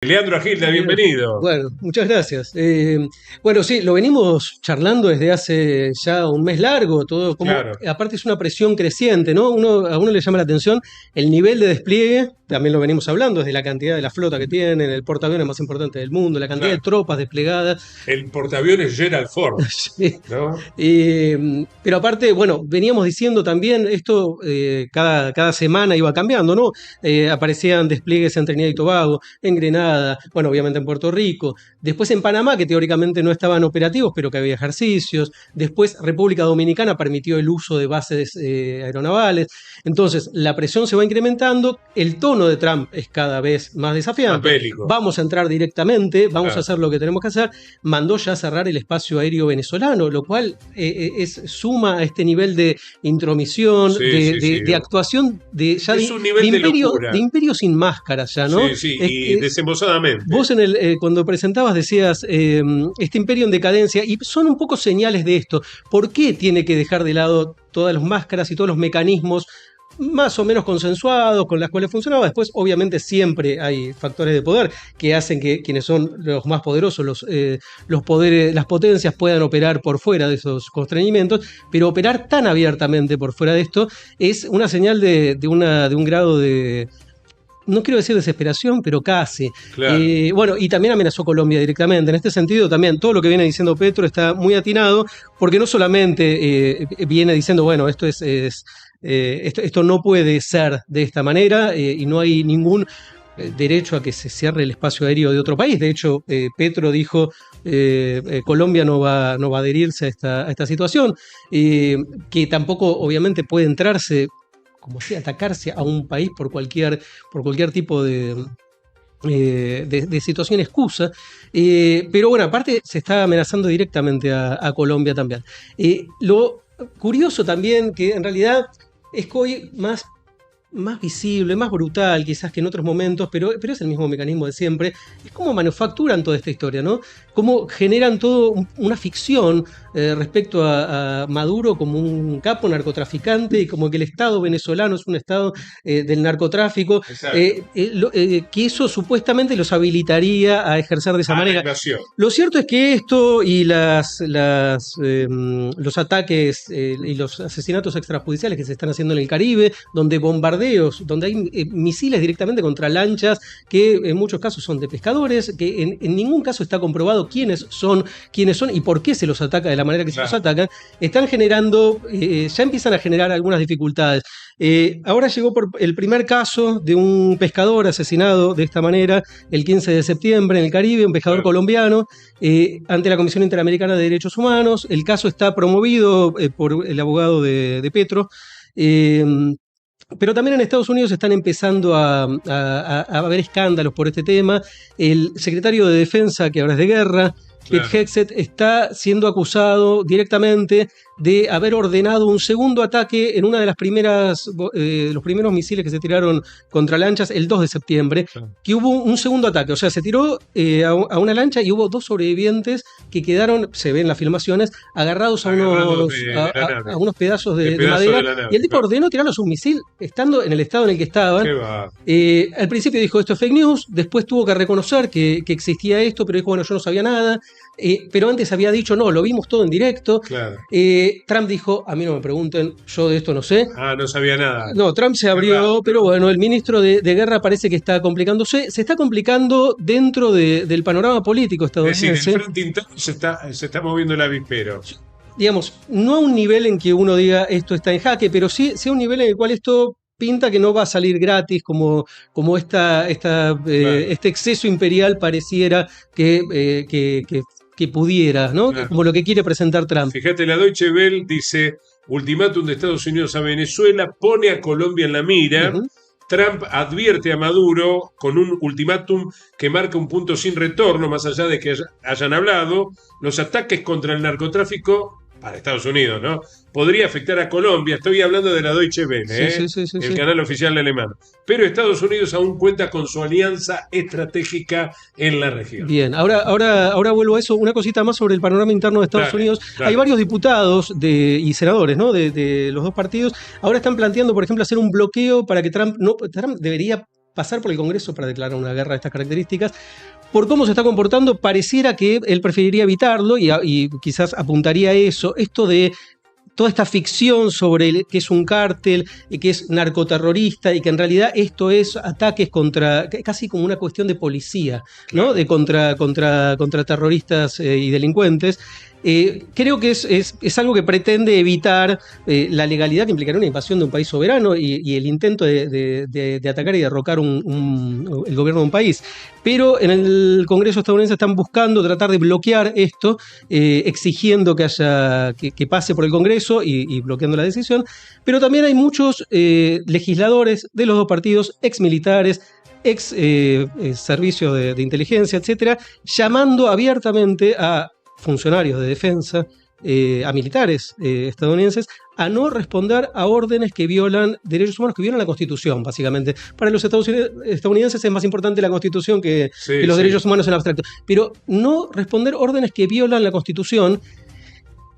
Leandro Agilda, bienvenido. Bueno, muchas gracias. Bueno, sí, lo venimos charlando desde hace ya un mes largo, todo como, Claro, aparte es una presión creciente, ¿no? A uno le llama la atención el nivel de despliegue, también lo venimos hablando, desde la cantidad de la flota que tienen, el portaaviones más importante del mundo, la cantidad de claro. tropas desplegadas. El portaaviones Gerald Ford, Sí. ¿no? Pero aparte, bueno, veníamos diciendo también, esto cada semana iba cambiando, ¿no? Aparecían despliegues en Trinidad y Tobago, en Grenada, bueno, obviamente en Puerto Rico, después en Panamá, que teóricamente no estaban operativos, pero que había ejercicios, después República Dominicana permitió el uso de bases aeronavales, entonces la presión se va incrementando, el tono de Trump es cada vez más Más desafiante, bélico. vamos a entrar directamente, vamos a Claro. hacer lo que tenemos que hacer, mandó ya cerrar el espacio aéreo venezolano, lo cual suma a este nivel de intromisión, Sí, sí, sí. de actuación, Es un nivel de locura. de imperio sin máscara ya, ¿no? Sí, sí, y desembosadamente. Vos cuando presentabas decías este imperio en decadencia, y son un poco señales de esto. ¿Por qué tiene que dejar de lado todas las máscaras y todos los mecanismos más o menos consensuados con las cuales funcionaba? Después, obviamente, siempre hay factores de poder que hacen que quienes son los más poderosos, los poderes, las potencias puedan operar por fuera de esos constreñimientos, pero operar tan abiertamente por fuera de esto es una señal de un grado de, no quiero decir desesperación, pero casi. Claro. Bueno, y también amenazó Colombia directamente. En este sentido, también todo lo que viene diciendo Petro está muy atinado, porque no solamente viene diciendo, bueno, esto no puede ser de esta manera y no hay ningún derecho a que se cierre el espacio aéreo de otro país. De hecho, Petro dijo Colombia no va a adherirse a esta situación, que tampoco obviamente puede entrarse como sea, atacarse a un país por cualquier tipo de situación excusa. Pero bueno, aparte se está amenazando directamente a Colombia también. Lo curioso también que en realidad es que hoy más visible, más brutal quizás que en otros momentos, pero es el mismo mecanismo de siempre, es cómo manufacturan toda esta historia, ¿no? Cómo generan todo una ficción respecto a Maduro como un capo narcotraficante y como que el Estado venezolano es un Estado del narcotráfico, Exacto. que eso supuestamente los habilitaría a ejercer de esa La manera. invasión. Lo cierto es que esto y los ataques y los asesinatos extrajudiciales que se están haciendo en el Caribe, donde donde hay misiles directamente contra lanchas que en muchos casos son de pescadores, que en ningún caso está comprobado quiénes son y por qué se los ataca de la manera que se los atacan, están generando, ya empiezan a generar algunas dificultades. Ahora llegó por el primer caso de un pescador asesinado de esta manera el 15 de septiembre en el Caribe, un pescador colombiano, ante la Comisión Interamericana de Derechos Humanos. El caso está promovido por el abogado de Petro. Pero también en Estados Unidos están empezando a haber escándalos por este tema. El secretario de Defensa, que ahora es de guerra, Pete Hegseth, está siendo acusado directamente de haber ordenado un segundo ataque en una de las los primeros misiles que se tiraron contra lanchas el 2 de septiembre, que hubo un segundo ataque, o sea, se tiró a una lancha y hubo 2 sobrevivientes que quedaron, se ven las filmaciones, agarrados a unos pedazos de madera, y el tipo ordenó tirarlos un misil estando en el estado en el que estaban. Al principio dijo esto es fake news, después tuvo que reconocer que existía esto, pero dijo bueno, yo no sabía nada, pero antes había dicho no, lo vimos todo en directo. Claro. Trump dijo, a mí no me pregunten, yo de esto no sé. No sabía nada. No, Trump se abrió, pero bueno, el ministro de Guerra parece que está complicándose. Se está complicando dentro del panorama político estadounidense. Es decir, el frente interno se está moviendo el avispero. Digamos, no a un nivel en que uno diga esto está en jaque, pero sí a un nivel en el cual esto pinta que no va a salir gratis como este exceso imperial pareciera que pudiera, ¿no? Claro. Como lo que quiere presentar Trump. Fíjate, la Deutsche Welle dice, ultimátum de Estados Unidos a Venezuela, pone a Colombia en la mira. Trump advierte a Maduro con un ultimátum que marca un punto sin retorno, más allá de que hayan hablado, los ataques contra el narcotráfico para Estados Unidos, ¿no? Podría afectar a Colombia. Estoy hablando de la Deutsche Welle, el canal oficial alemán. Pero Estados Unidos aún cuenta con su alianza estratégica en la región. Bien, ahora vuelvo a eso. Una cosita más sobre el panorama interno de Estados Unidos. Hay varios diputados y senadores, ¿no? de los dos partidos. Ahora están planteando, por ejemplo, hacer un bloqueo para que Trump debería pasar por el Congreso para declarar una guerra de estas características. Por cómo se está comportando, pareciera que él preferiría evitarlo y quizás apuntaría a eso. Esto de toda esta ficción sobre que es un cártel, que es narcoterrorista y que en realidad esto es ataques contra, casi como una cuestión de policía, ¿no? De contra terroristas y delincuentes. Creo que es algo que pretende evitar la legalidad que implicaría una invasión de un país soberano y el intento de atacar y derrocar el gobierno de un país. Pero en el Congreso estadounidense están buscando tratar de bloquear esto, exigiendo que pase por el Congreso y bloqueando la decisión. Pero también hay muchos legisladores de los dos partidos, exmilitares, ex servicios de inteligencia, etcétera, llamando abiertamente a funcionarios de defensa, a militares estadounidenses, a no responder a órdenes que violan derechos humanos, que violan la Constitución, básicamente. Para los estadounidenses es más importante la Constitución que los derechos humanos en abstracto. Pero no responder órdenes que violan la Constitución.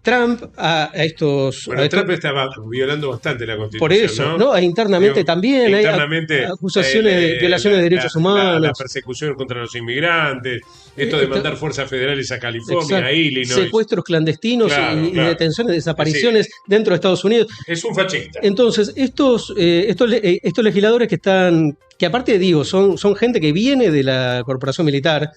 Trump a estos... Bueno, Trump estaba violando bastante la Constitución. Por eso, ¿no? Internamente también internamente, hay acusaciones de violaciones de derechos humanos. La persecución contra los inmigrantes, esto de mandar fuerzas federales a California, a Illinois. Secuestros clandestinos y detenciones, desapariciones dentro de Estados Unidos. Es un fascista. Entonces, estos legisladores que aparte digo, son gente que viene de la corporación militar,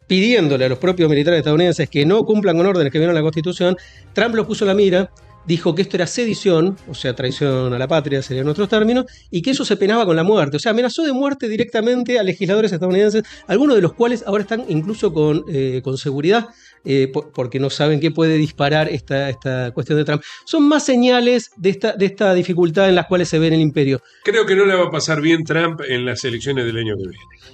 pidiéndole a los propios militares estadounidenses que no cumplan con órdenes que violan la Constitución, Trump los puso en la mira, dijo que esto era sedición, o sea, traición a la patria serían nuestros términos, y que eso se penaba con la muerte. O sea, amenazó de muerte directamente a legisladores estadounidenses, algunos de los cuales ahora están incluso con seguridad, porque no saben qué puede disparar esta cuestión de Trump. Son más señales de esta dificultad en las cuales se ve en el imperio. Creo que no le va a pasar bien Trump en las elecciones del año que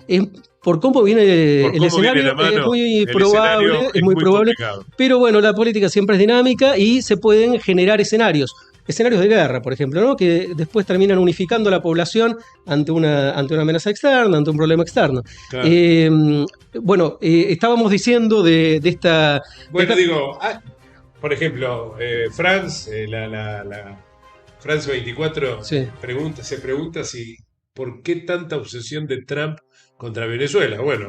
viene. Por cómo viene el escenario, es muy probable, complicado. Pero bueno, la política siempre es dinámica y se pueden generar escenarios de guerra, por ejemplo, ¿no? Que después terminan unificando a la población ante una amenaza externa, ante un problema externo. Claro. Estábamos diciendo de esta... Bueno, por ejemplo, France, France 24 se pregunta por qué tanta obsesión de Trump contra Venezuela. Bueno,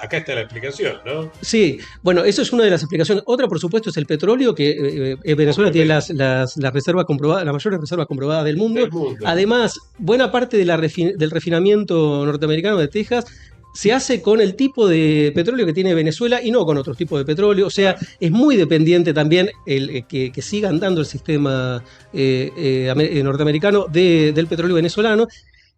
acá está la explicación, ¿no? Sí, bueno, eso es una de las explicaciones. Otra, por supuesto, es el petróleo, que Venezuela tiene las reservas comprobadas, las mayores reservas comprobadas del mundo. Además, buena parte del refinamiento norteamericano de Texas se hace con el tipo de petróleo que tiene Venezuela y no con otros tipos de petróleo. O sea, es muy dependiente también que siga andando el sistema norteamericano del petróleo venezolano.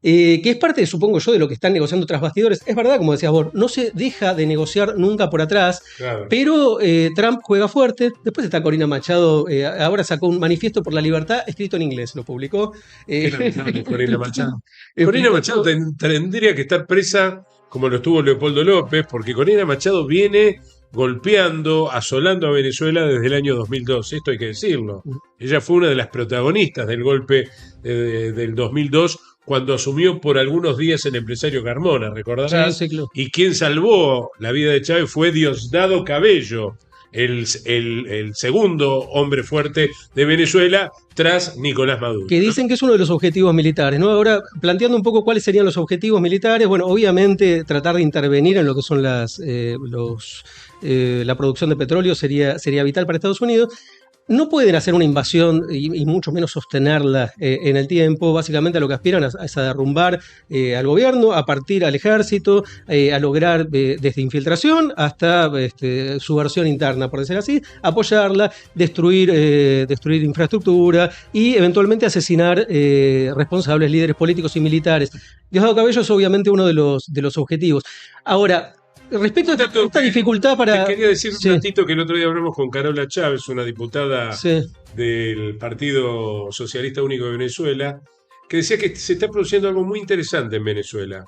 Que es parte, supongo yo, de lo que están negociando tras bastidores. Es verdad, como decías vos, no se deja de negociar nunca por atrás, claro. Pero Trump juega fuerte. Después está Corina Machado, ahora sacó un manifiesto por la libertad escrito en inglés, lo publicó. Corina Machado. Corina Machado tendría que estar presa como lo estuvo Leopoldo López, porque Corina Machado viene golpeando, asolando a Venezuela desde el año 2002, esto hay que decirlo. Ella fue una de las protagonistas del golpe del 2002, cuando asumió por algunos días el empresario Carmona, recordarás. Sí, claro. Y quien salvó la vida de Chávez fue Diosdado Cabello, el segundo hombre fuerte de Venezuela tras Nicolás Maduro. Que dicen que es uno de los objetivos militares, ¿no? Ahora, planteando un poco cuáles serían los objetivos militares, bueno, obviamente tratar de intervenir en lo que son la producción de petróleo sería vital para Estados Unidos. No pueden hacer una invasión y mucho menos sostenerla en el tiempo. Básicamente a lo que aspiran es a derrumbar al gobierno, a partir al ejército, a lograr desde infiltración hasta subversión interna, por decir así, apoyarla, destruir infraestructura y eventualmente asesinar responsables, líderes políticos y militares. Diosdado Cabello es obviamente uno de los objetivos. Ahora, respecto a esta dificultad para... Te quería decir un ratito que el otro día hablamos con Carola Chávez, una diputada del Partido Socialista Único de Venezuela, que decía que se está produciendo algo muy interesante en Venezuela.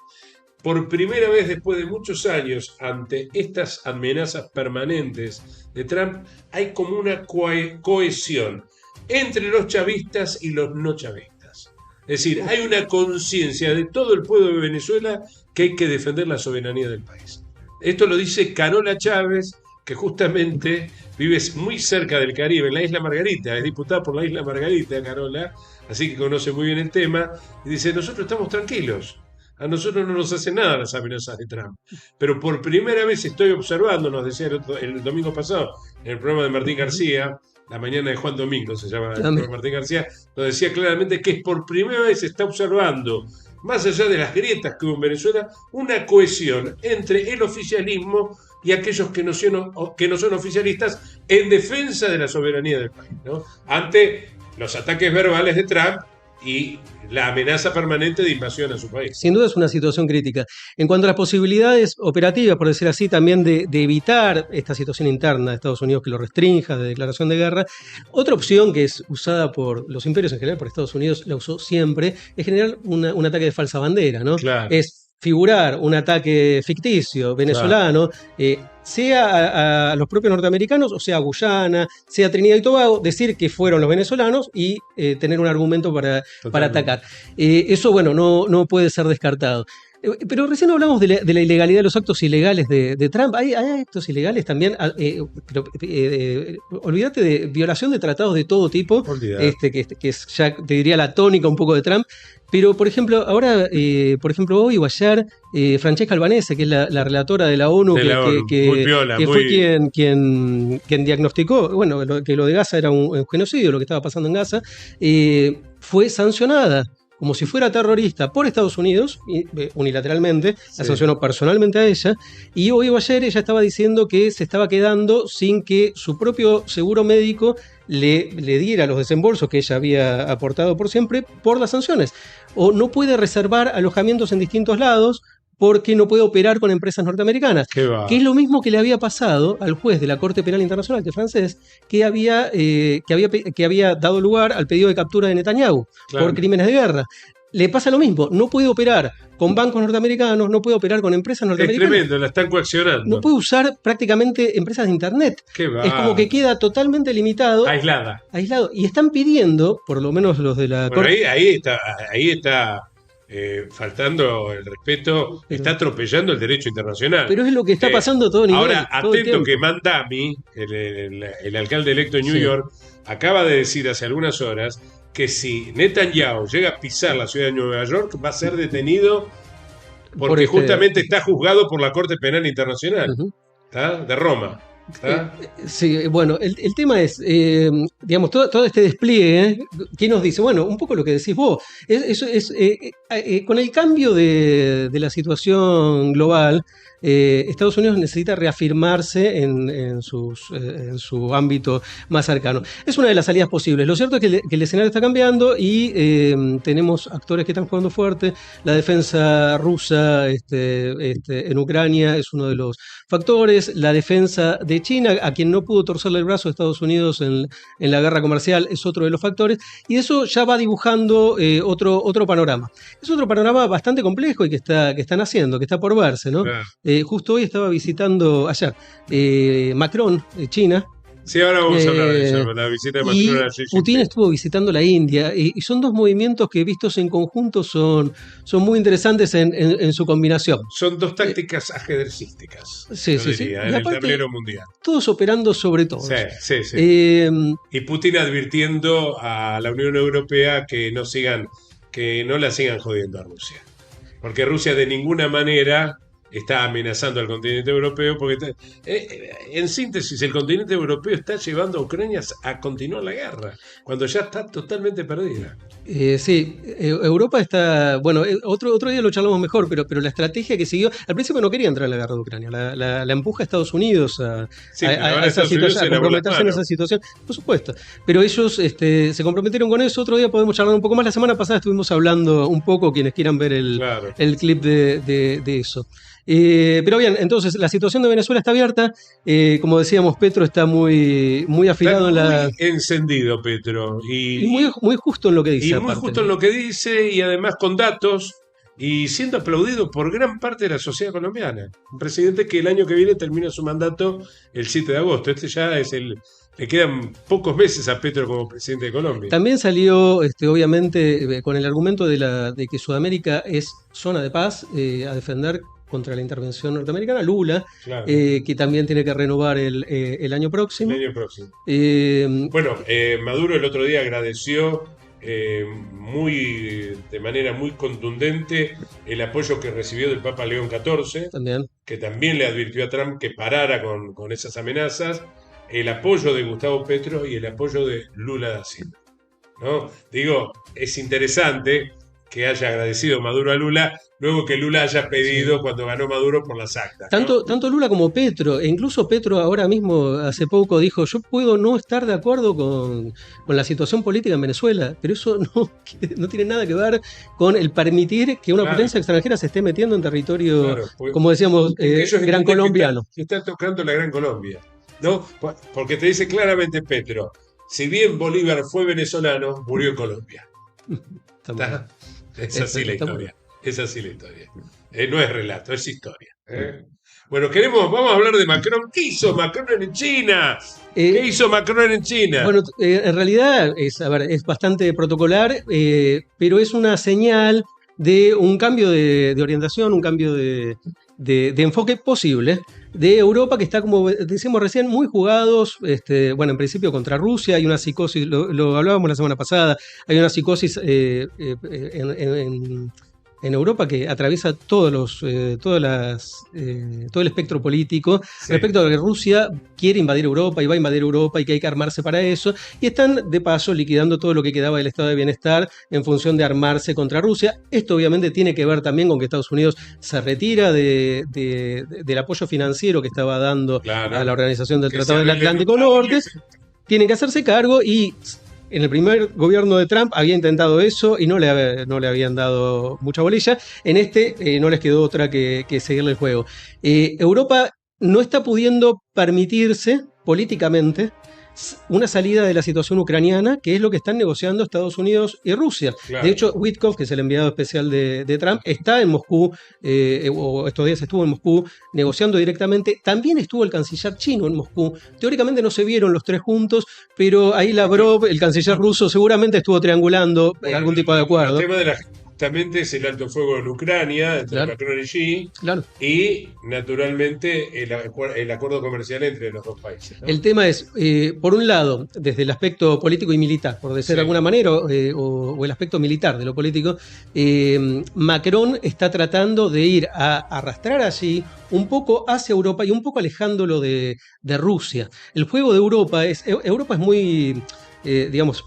Por primera vez después de muchos años, ante estas amenazas permanentes de Trump, hay como una cohesión entre los chavistas y los no chavistas. Es decir, hay una conciencia de todo el pueblo de Venezuela que hay que defender la soberanía del país. Esto lo dice Carola Chávez, que justamente vive muy cerca del Caribe, en la Isla Margarita, es diputada por la Isla Margarita, Carola, así que conoce muy bien el tema, y dice, nosotros estamos tranquilos, a nosotros no nos hacen nada las amenazas de Trump. Pero por primera vez estoy observando, nos decía el domingo pasado, en el programa de Martín García, La Mañana de Juan Domingo se llama el programa de Martín García, nos decía claramente que por primera vez se está observando, más allá de las grietas que hubo en Venezuela, una cohesión entre el oficialismo y aquellos que no son oficialistas en defensa de la soberanía del país, ¿no? Ante los ataques verbales de Trump y la amenaza permanente de invasión a su país. Sin duda es una situación crítica. En cuanto a las posibilidades operativas, por decir así, también de evitar esta situación interna de Estados Unidos que lo restrinja, de declaración de guerra, otra opción que es usada por los imperios en general, por Estados Unidos, la usó siempre, es generar un ataque de falsa bandera, ¿no? Claro. Es figurar un ataque ficticio venezolano, sea a los propios norteamericanos, o sea a Guyana, sea a Trinidad y Tobago, decir que fueron los venezolanos y tener un argumento para atacar. Eso, bueno, no puede ser descartado. Pero recién hablamos de la ilegalidad de los actos ilegales de Trump. Hay actos ilegales también, olvídate de violación de tratados de todo tipo, que es ya te diría la tónica un poco de Trump. Pero, por ejemplo, ahora, hoy o ayer, Francesca Albanese, que es la relatora de la ONU, que fue quien diagnosticó, bueno, que lo de Gaza era un genocidio, lo que estaba pasando en Gaza, fue sancionada como si fuera terrorista por Estados Unidos, unilateralmente, la sancionó personalmente a ella, y hoy o ayer ella estaba diciendo que se estaba quedando sin que su propio seguro médico le diera los desembolsos que ella había aportado por siempre por las sanciones. O no puede reservar alojamientos en distintos lados porque no puede operar con empresas norteamericanas. Que es lo mismo que le había pasado al juez de la Corte Penal Internacional, que es francés, que había dado lugar al pedido de captura de Netanyahu por crímenes de guerra. Le pasa lo mismo, no puede operar con bancos norteamericanos, no puede operar con empresas norteamericanas. Es tremendo, la están coaccionando. No puede usar prácticamente empresas de internet. Es como que queda totalmente limitado. Aislado. Y están pidiendo, por lo menos los de la Corte. Ahí está faltando el respeto, está atropellando el derecho internacional. Pero es lo que está pasando a todo nivel. Ahora, atento que Mandami, el alcalde electo de New York, acaba de decir hace algunas horas que si Netanyahu llega a pisar la ciudad de Nueva York, va a ser detenido porque justamente está juzgado por la Corte Penal Internacional de Roma. Sí, bueno, el tema es, digamos, todo este despliegue, ¿qué nos dice? Bueno, un poco lo que decís vos, con el cambio de la situación global, Estados Unidos necesita reafirmarse en su ámbito más cercano. Es una de las salidas posibles. Lo cierto es que el escenario está cambiando y tenemos actores que están jugando fuerte. La defensa rusa en Ucrania es uno de los factores. La defensa de China, a quien no pudo torcerle el brazo a Estados Unidos en la guerra comercial, es otro de los factores. Y eso ya va dibujando otro panorama. Es otro panorama bastante complejo y que están haciendo, que está por verse, ¿no? Claro. Justo hoy estaba visitando, ayer, Macron, China. Sí, ahora vamos a hablar de eso, la visita de Macron a Xi Jinping. Putin estuvo visitando la India y son dos movimientos que vistos en conjunto son muy interesantes en su combinación. Son dos tácticas ajedrecísticas, sí. en el tablero mundial. Todos operando sobre todo. Sí. Y Putin advirtiendo a la Unión Europea que no la sigan jodiendo a Rusia. Porque Rusia de ninguna manera está amenazando al continente europeo, porque en síntesis el continente europeo está llevando a Ucrania a continuar la guerra, cuando ya está totalmente perdida. Europa está, bueno, otro día lo charlamos mejor, pero la estrategia que siguió, al principio no quería entrar en la guerra de Ucrania, la empuja a Estados Unidos a esa situación, a comprometerse en esa situación, por supuesto, pero ellos se comprometieron con eso. Otro día podemos charlar un poco más. La semana pasada estuvimos hablando un poco, quienes quieran ver el clip de eso. Pero bien, entonces la situación de Venezuela está abierta. Como decíamos, Petro está muy afilado muy encendido, Petro. Y muy justo en lo que dice. Y muy justo en lo que dice, y además con datos, y siendo aplaudido por gran parte de la sociedad colombiana. Un presidente que el año que viene termina su mandato el 7 de agosto. Le quedan pocos meses a Petro como presidente de Colombia. También salió, obviamente, con el argumento de que Sudamérica es zona de paz, a defender contra la intervención norteamericana, Lula, claro. Que también tiene que renovar el año próximo. Maduro el otro día agradeció de manera muy contundente el apoyo que recibió del Papa León XIV, También. que también le advirtió a Trump que parara con esas amenazas, el apoyo de Gustavo Petro y el apoyo de Lula da Silva, ¿no? Digo, es interesante que haya agradecido Maduro a Lula, luego que Lula haya pedido cuando ganó Maduro por las actas, ¿no? Tanto Lula como Petro, e incluso Petro ahora mismo hace poco dijo, yo puedo no estar de acuerdo con la situación política en Venezuela, pero eso no tiene nada que ver con el permitir que una potencia extranjera se esté metiendo en territorio, como decíamos, gran colombiano. Que está tocando la Gran Colombia, ¿no? Porque te dice claramente Petro, si bien Bolívar fue venezolano, murió en Colombia. ¿Está? Es así la historia. Es así la historia. No es relato, es historia. Bueno, vamos a hablar de Macron. ¿Qué hizo Macron en China? ¿Qué hizo Macron en China? Bueno, en realidad es bastante protocolar, pero es una señal de un cambio de orientación, un cambio de enfoque posible de Europa, que está, como decíamos recién, muy jugados, bueno, en principio contra Rusia. Hay una psicosis, lo hablábamos la semana pasada, hay una psicosis en Europa que atraviesa todo el espectro político, respecto a que Rusia quiere invadir Europa y va a invadir Europa y que hay que armarse para eso, y están de paso liquidando todo lo que quedaba del estado de bienestar en función de armarse contra Rusia. Esto obviamente tiene que ver también con que Estados Unidos se retira del apoyo financiero que estaba dando a la Organización del Tratado del Atlántico Norte. Tienen que hacerse cargo, y en el primer gobierno de Trump había intentado eso y no le habían dado mucha bolilla. En no les quedó otra que seguirle el juego. Europa no está pudiendo permitirse políticamente una salida de la situación ucraniana, que es lo que están negociando Estados Unidos y Rusia. Claro. De hecho, Witkoff, que es el enviado especial de Trump, está en Moscú, o estos días estuvo en Moscú negociando directamente. También estuvo el canciller chino en Moscú. Teóricamente no se vieron los tres juntos, pero ahí Lavrov, el canciller ruso, seguramente estuvo triangulando algún tipo de acuerdo. El tema de justamente es el alto fuego en Ucrania, entre Macron y Xi, y naturalmente el acuerdo comercial entre los dos países, ¿no? El tema es, por un lado, desde el aspecto político y militar, por decir de alguna manera, o el aspecto militar de lo político, Macron está tratando de ir a arrastrar allí un poco hacia Europa y un poco alejándolo de Rusia. El juego de Europa es muy...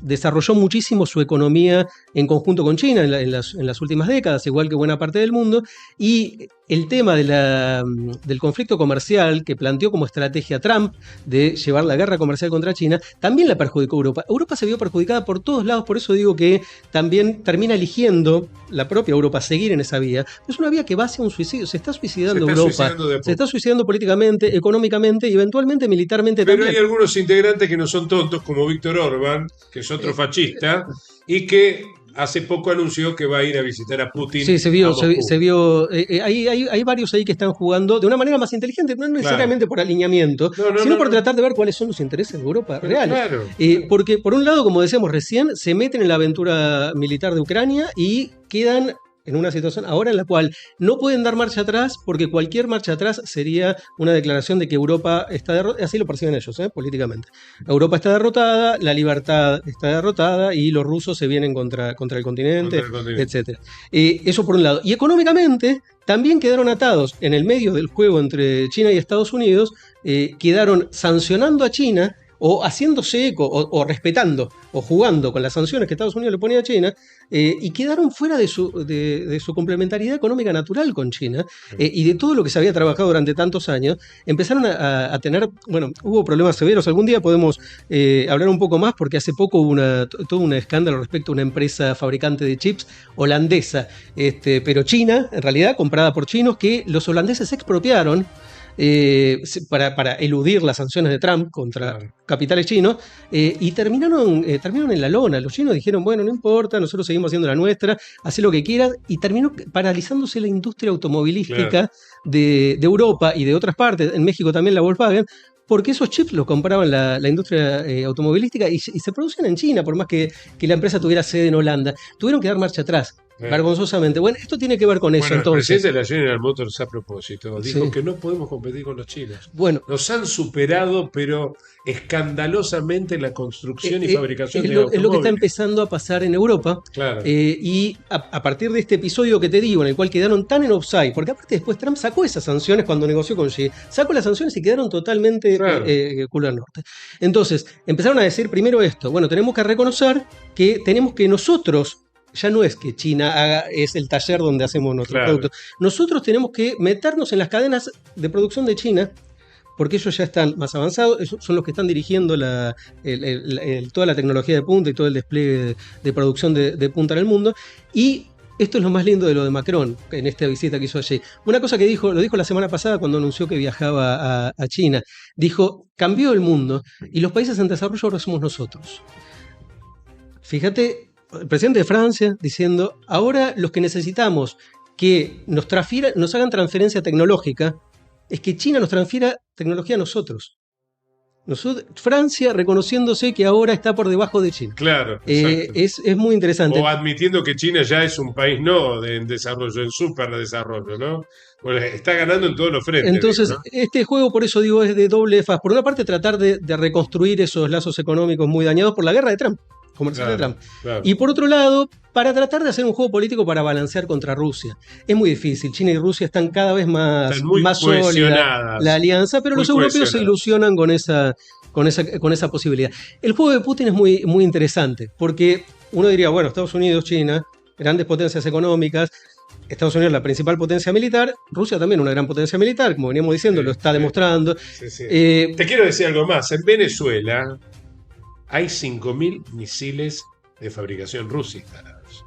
desarrolló muchísimo su economía en conjunto con China en las últimas décadas, igual que buena parte del mundo, y el tema del conflicto comercial que planteó como estrategia Trump de llevar la guerra comercial contra China también la perjudicó a Europa. Europa se vio perjudicada por todos lados, por eso digo que también termina eligiendo la propia Europa seguir en esa vía. Es una vía que va hacia un suicidio, se está suicidando Europa, se está suicidando políticamente, económicamente y eventualmente militarmente también. Pero hay algunos integrantes que no son tontos, como Víctor Orbán, que es otro fascista, y que hace poco anunció que va a ir a visitar a Putin. Sí, se vio. Hay varios ahí que están jugando de una manera más inteligente, no necesariamente por alineamiento, sino por tratar de ver cuáles son los intereses de Europa reales. Claro. Porque, por un lado, como decíamos recién, se meten en la aventura militar de Ucrania y quedan en una situación ahora en la cual no pueden dar marcha atrás, porque cualquier marcha atrás sería una declaración de que Europa está derrotada, así lo perciben ellos, políticamente. Europa está derrotada, la libertad está derrotada y los rusos se vienen contra el continente, etc. Eso por un lado. Y económicamente también quedaron atados en el medio del juego entre China y Estados Unidos, quedaron sancionando a China, o haciéndose eco, o respetando, o jugando con las sanciones que Estados Unidos le ponía a China, y quedaron fuera de su complementariedad económica natural con China, y de todo lo que se había trabajado durante tantos años. Empezaron a tener, bueno, hubo problemas severos. Algún día podemos hablar un poco más, porque hace poco hubo todo un escándalo respecto a una empresa fabricante de chips holandesa, pero China, en realidad, comprada por chinos, que los holandeses expropiaron para eludir las sanciones de Trump contra capitales chinos, y terminaron en la lona. Los chinos dijeron, bueno, no importa, nosotros seguimos haciendo la nuestra, haz lo que quieras, y terminó paralizándose la industria automovilística de Europa y de otras partes, en México también la Volkswagen, porque esos chips los compraban la industria automovilística y se producían en China, por más que la empresa tuviera sede en Holanda. Tuvieron que dar marcha atrás. Vergonzosamente. Bueno, esto tiene que ver con eso, entonces. El presidente de la General Motors, a propósito, dijo que no podemos competir con los chinos. Bueno, nos han superado, pero escandalosamente en la construcción y fabricación de automóviles. Es lo que está empezando a pasar en Europa. Claro. Y a partir de este episodio que te digo, en el cual quedaron tan en offside, porque aparte después Trump sacó esas sanciones cuando negoció con Xi, sacó las sanciones y quedaron totalmente culo al norte. Entonces, empezaron a decir primero esto: bueno, tenemos que reconocer que tenemos que nosotros. Ya no es que China es el taller donde hacemos nuestros productos. Nosotros tenemos que meternos en las cadenas de producción de China, porque ellos ya están más avanzados, son los que están dirigiendo toda la tecnología de punta y todo el despliegue de producción de punta en el mundo. Y esto es lo más lindo de lo de Macron en esta visita que hizo allí. Una cosa que lo dijo la semana pasada cuando anunció que viajaba a China. Dijo: cambió el mundo y los países en desarrollo ahora somos nosotros. Fíjate, el presidente de Francia diciendo: ahora los que necesitamos que nos hagan transferencia tecnológica es que China nos transfiera tecnología a nosotros. Francia reconociéndose que ahora está por debajo de China. Claro. Es muy interesante. O admitiendo que China ya es un país en desarrollo, en superdesarrollo, ¿no? Bueno, está ganando en todos los frentes. Entonces, ¿no? Este juego, por eso digo, es de doble faz. Por una parte, tratar de reconstruir esos lazos económicos muy dañados por la guerra de Trump. Comercial de Trump. Claro. Y por otro lado, para tratar de hacer un juego político para balancear contra Rusia. Es muy difícil. China y Rusia están cada vez más sólida la alianza, pero los europeos se ilusionan con esa posibilidad. El juego de Putin es muy, muy interesante, porque uno diría, bueno, Estados Unidos, China, grandes potencias económicas, Estados Unidos la principal potencia militar, Rusia también una gran potencia militar, como veníamos diciendo, lo está demostrando. Te quiero decir algo más. En Venezuela hay 5.000 misiles de fabricación rusa instalados.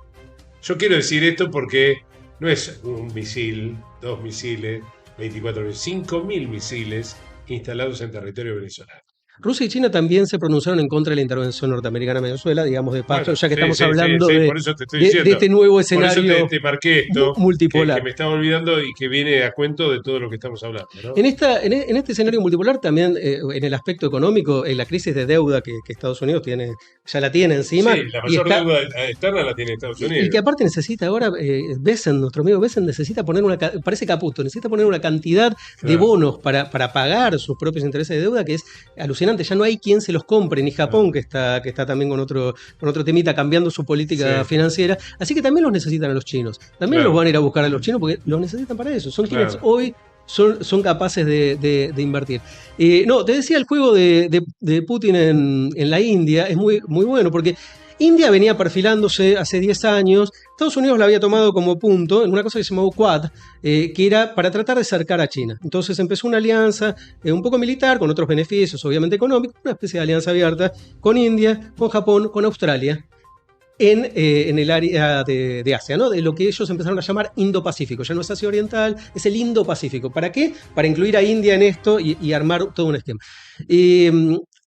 Yo quiero decir esto porque no es un misil, 2 misiles, 24 misiles, 5.000 misiles instalados en territorio venezolano. Rusia y China también se pronunciaron en contra de la intervención norteamericana en Venezuela, digamos de paso, ya que estamos hablando de este nuevo escenario por eso te marqué esto, multipolar. Que me estaba olvidando y que viene a cuento de todo lo que estamos hablando, ¿no? En este escenario multipolar también, en el aspecto económico, la crisis de deuda que Estados Unidos ya la tiene encima. Sí, la mayor deuda externa la tiene Estados Unidos. Y que aparte necesita ahora, nuestro amigo Besen necesita poner parece Caputo, necesita poner una cantidad de bonos para pagar sus propios intereses de deuda que es alucinante. Ya no hay quien se los compre, ni Japón, que está también con otro temita cambiando su política financiera. Así que también los necesitan a los chinos. También los van a ir a buscar a los chinos porque los necesitan para eso. Son quienes hoy son capaces de invertir. Te decía, el juego de Putin en la India es muy, muy bueno porque India venía perfilándose hace 10 años, Estados Unidos la había tomado como punto en una cosa que se llamó Quad, que era para tratar de acercar a China. Entonces empezó una alianza un poco militar, con otros beneficios, obviamente económicos, una especie de alianza abierta con India, con Japón, con Australia, en el área de Asia, ¿no? De lo que ellos empezaron a llamar Indo-Pacífico. Ya no es Asia Oriental, es el Indo-Pacífico. ¿Para qué? Para incluir a India en esto y armar todo un esquema.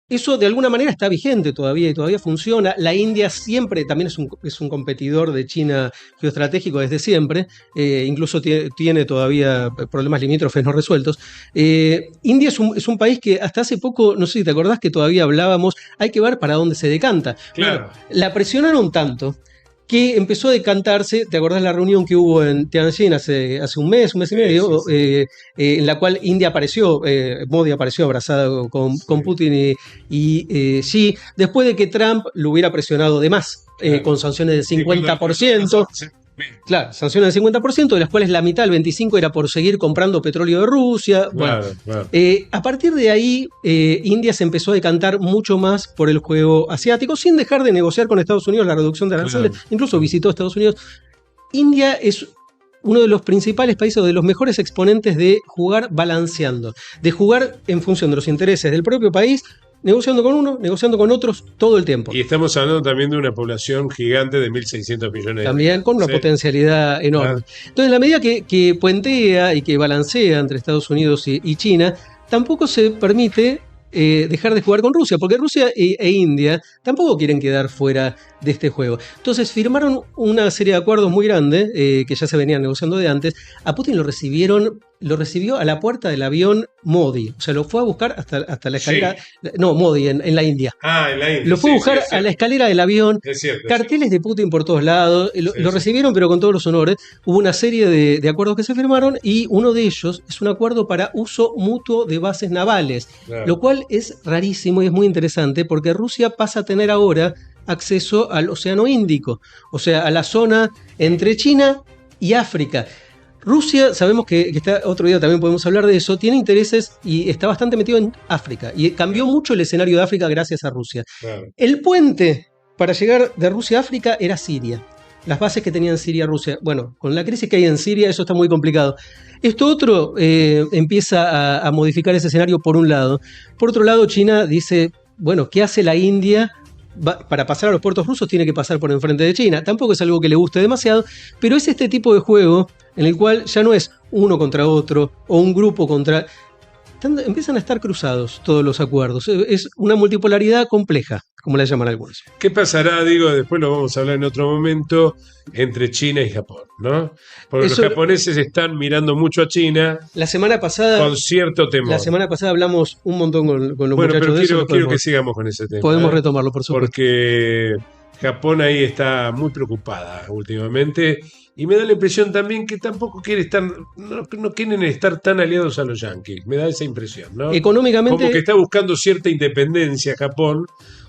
Eso de alguna manera está vigente todavía y todavía funciona. La India siempre también es un competidor de China geoestratégico desde siempre. Incluso tiene todavía problemas limítrofes no resueltos. India es un país que hasta hace poco, no sé si te acordás que todavía hablábamos, hay que ver para dónde se decanta. Claro. Bueno, la presionaron tanto que empezó a decantarse. ¿Te acordás la reunión que hubo en Tianjin hace un mes y medio? En la cual India apareció, Modi apareció abrazado con Putin y Xi, después de que Trump lo hubiera presionado de más, con sanciones del 50%. Claro, sanciones del 50%, de las cuales la mitad, el 25%, era por seguir comprando petróleo de Rusia. Bueno, a partir de ahí, India se empezó a decantar mucho más por el juego asiático, sin dejar de negociar con Estados Unidos la reducción de aranceles. Incluso visitó Estados Unidos. India es uno de los principales países, de los mejores exponentes de jugar balanceando, de jugar en función de los intereses del propio país, negociando con uno, negociando con otros todo el tiempo. Y estamos hablando también de una población gigante de 1.600 millones. También con una potencialidad enorme. Entonces, en la medida que puentea y que balancea entre Estados Unidos y China, tampoco se permite dejar de jugar con Rusia, porque Rusia e India tampoco quieren quedar fuera de este juego. Entonces firmaron una serie de acuerdos muy grandes, que ya se venían negociando de antes. A Putin lo recibieron lo recibió a la puerta del avión Modi. O sea, lo fue a buscar hasta la escalera. Sí. No, Modi, en la India. En la India. Lo fue a buscar a la escalera del avión. Es cierto, carteles de Putin por todos lados. Lo recibieron, pero con todos los honores. Hubo una serie de acuerdos que se firmaron y uno de ellos es un acuerdo para uso mutuo de bases navales. Claro. Lo cual es rarísimo y es muy interesante porque Rusia pasa a tener ahora acceso al Océano Índico. O sea, a la zona entre China y África. Rusia, sabemos que está, otro día también podemos hablar de eso, tiene intereses y está bastante metido en África. Y cambió mucho el escenario de África gracias a Rusia. Claro. El puente para llegar de Rusia a África era Siria. Las bases que tenían Siria-Rusia. Bueno, con la crisis que hay en Siria, eso está muy complicado. Esto otro empieza a modificar ese escenario por un lado. Por otro lado, China dice, bueno, ¿qué hace la India? Para pasar a los puertos rusos tiene que pasar por enfrente de China. Tampoco es algo que le guste demasiado, pero es este tipo de juego en el cual ya no es uno contra otro o un grupo contra... Empiezan a estar cruzados todos los acuerdos. Es una multipolaridad compleja, como la llaman algunos. ¿Qué pasará, digo, después lo vamos a hablar en otro momento, entre China y Japón, ¿no? Porque los japoneses están mirando mucho a China. La semana pasada, con cierto temor. La semana pasada hablamos un montón con los muchachos pero de eso. Quiero que sigamos con ese tema. Podemos retomarlo, por supuesto. Porque Japón ahí está muy preocupada últimamente. Y me da la impresión también que tampoco quiere estar, no quieren estar tan aliados a los yanquis. Me da esa impresión, ¿no? Económicamente. Como que está buscando cierta independencia Japón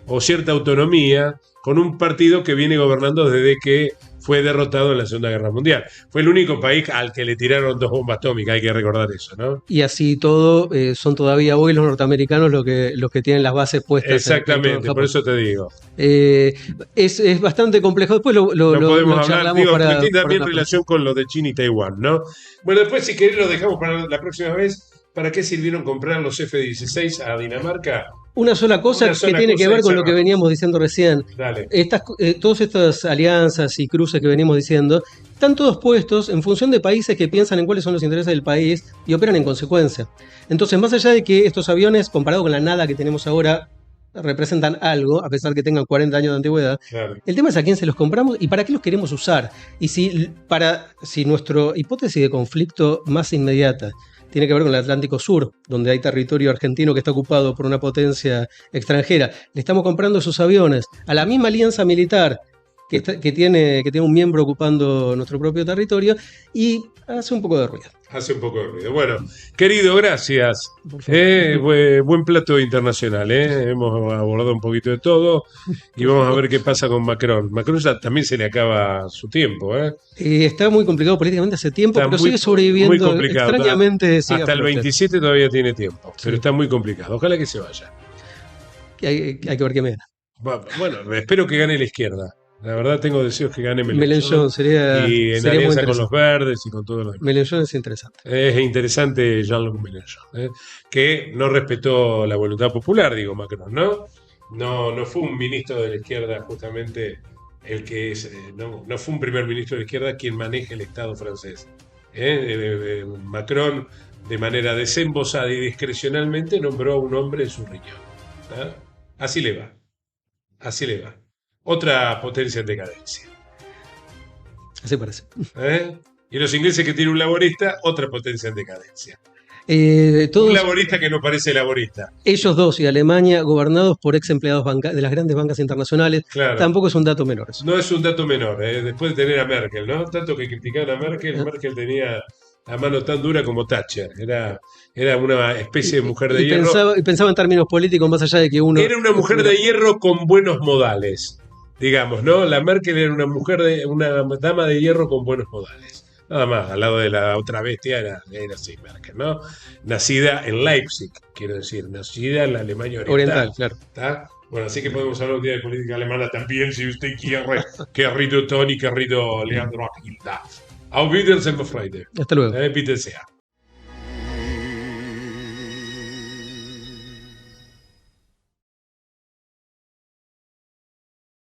o cierta autonomía con un partido que viene gobernando desde que fue derrotado en la Segunda Guerra Mundial. Fue el único país al que le tiraron 2 bombas atómicas, hay que recordar eso, ¿no? Y así todo, son todavía hoy los norteamericanos los que tienen las bases puestas. Exactamente, por eso te digo. Es bastante complejo. Después lo podemos hablar, digo, para tiene también relación con lo de China y Taiwán, ¿no? Bueno, después si querés lo dejamos para la próxima vez. ¿Para qué sirvieron comprar los F-16 a Dinamarca? Una sola cosa que tiene que ver con lo que veníamos diciendo recién. Dale. Todas estas alianzas y cruces que venimos diciendo están todos puestos en función de países que piensan en cuáles son los intereses del país y operan en consecuencia. Entonces, más allá de que estos aviones, comparado con la nada que tenemos ahora, representan algo, a pesar que tengan 40 años de antigüedad, claro. El tema es a quién se los compramos y para qué los queremos usar. Y si nuestra hipótesis de conflicto más inmediata tiene que ver con el Atlántico Sur, donde hay territorio argentino que está ocupado por una potencia extranjera. Le estamos comprando esos aviones a la misma alianza militar que tiene un miembro ocupando nuestro propio territorio y hace un poco de ruido. Bueno, querido, gracias. Buen plato internacional. Hemos abordado un poquito de todo y vamos a ver qué pasa con Macron. Macron ya también se le acaba su tiempo. Está muy complicado políticamente hace tiempo, pero sigue sobreviviendo. Muy complicado. Extrañamente hasta el 27 todavía tiene tiempo, pero está muy complicado. Ojalá que se vaya. Hay que ver qué me gana. Bueno, espero que gane la izquierda. La verdad tengo deseos que gane Mélenchon. Sería alianza con los verdes y con todo lo demás. Mélenchon es interesante. Es interesante Jean-Luc Mélenchon, que no respetó la voluntad popular, digo Macron, ¿no? No fue un ministro de la izquierda justamente el que es, no fue un primer ministro de la izquierda quien maneja el Estado francés. Macron, de manera desembosada y discrecionalmente, nombró a un hombre en su riñón. Así le va. Otra potencia en decadencia. Así parece. Y los ingleses que tienen un laborista, otra potencia en decadencia. Un laborista que no parece laborista. Ellos dos y Alemania, gobernados por ex empleados de las grandes bancas internacionales, claro. Tampoco es un dato menor eso. No es un dato menor, después de tener a Merkel, ¿no? Tanto que criticaban a Merkel, Merkel tenía la mano tan dura como Thatcher. Era una especie de mujer de hierro. Pensaba en términos políticos, más allá de que uno... Era una mujer de hierro con buenos modales. Digamos, ¿no? La Merkel era una dama de hierro con buenos modales. Nada más, al lado de la otra bestia era así, Merkel, ¿no? Nacida en Leipzig, quiero decir, nacida en la Alemania oriental. Claro. ¿Está? Bueno, así que podemos hablar un día de política alemana también, si usted quiere, querido Tony, querido Leandro Agilda. Auf Wiedersehen, Freunde. Hasta luego. Bitte sehr.